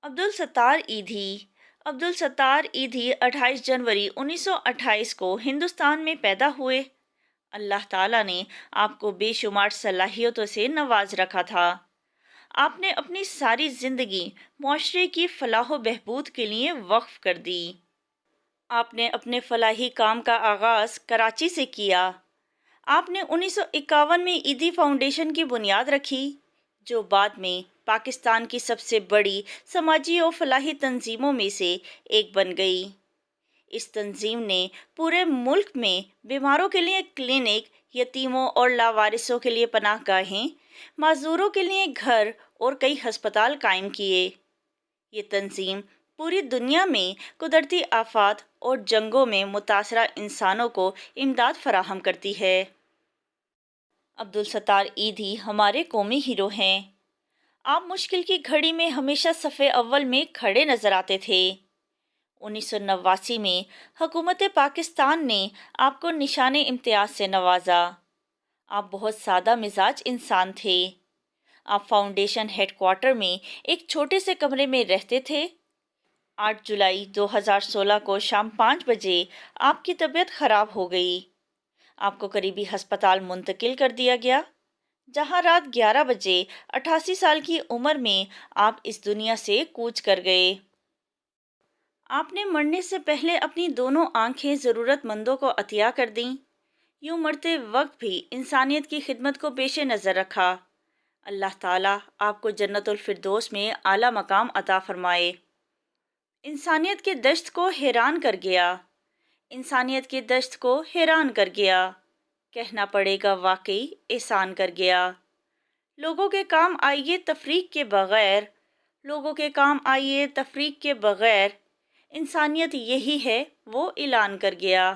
عبدالستار ایدھی 28 جنوری 1928 کو ہندوستان میں پیدا ہوئے۔ اللہ تعالیٰ نے آپ کو بے شمار صلاحیتوں سے نواز رکھا تھا۔ آپ نے اپنی ساری زندگی معاشرے کی فلاح و بہبود کے لیے وقف کر دی۔ آپ نے اپنے فلاحی کام کا آغاز کراچی سے کیا۔ آپ نے 1951 میں ایدھی فاؤنڈیشن کی بنیاد رکھی، جو بعد میں پاکستان کی سب سے بڑی سماجی و فلاحی تنظیموں میں سے ایک بن گئی۔ اس تنظیم نے پورے ملک میں بیماروں کے لیے کلینک، یتیموں اور لاوارثوں کے لیے پناہ گاہیں، معذوروں کے لیے گھر اور کئی ہسپتال قائم کیے۔ یہ تنظیم پوری دنیا میں قدرتی آفات اور جنگوں میں متاثرہ انسانوں کو امداد فراہم کرتی ہے۔ عبدالستار ایدھی ہمارے قومی ہیرو ہیں۔ آپ مشکل کی گھڑی میں ہمیشہ صفِ اول میں کھڑے نظر آتے تھے۔ 1989 میں حکومت پاکستان نے آپ کو نشان امتیاز سے نوازا۔ آپ بہت سادہ مزاج انسان تھے۔ آپ فاؤنڈیشن ہیڈ کوارٹر میں ایک چھوٹے سے کمرے میں رہتے تھے۔ 8 جولائی 2016 کو شام 5 بجے آپ کی طبیعت خراب ہو گئی۔ آپ کو قریبی ہسپتال منتقل کر دیا گیا، جہاں رات 11 بجے 88 سال کی عمر میں آپ اس دنیا سے کوچ کر گئے۔ آپ نے مرنے سے پہلے اپنی دونوں آنکھیں ضرورت مندوں کو عطیہ کر دیں۔ یوں مرتے وقت بھی انسانیت کی خدمت کو پیش نظر رکھا۔ اللہ تعالیٰ آپ کو جنت الفردوس میں اعلیٰ مقام عطا فرمائے۔ انسانیت کے دشت کو حیران کر گیا۔ انسانیت کے دشت کو حیران کر گیا۔ کہنا پڑے گا واقعی احسان کر گیا۔ لوگوں کے کام آئیے تفریق کے بغیر، لوگوں کے کام آئیے تفریق کے بغیر، انسانیت یہی ہے وہ اعلان کر گیا۔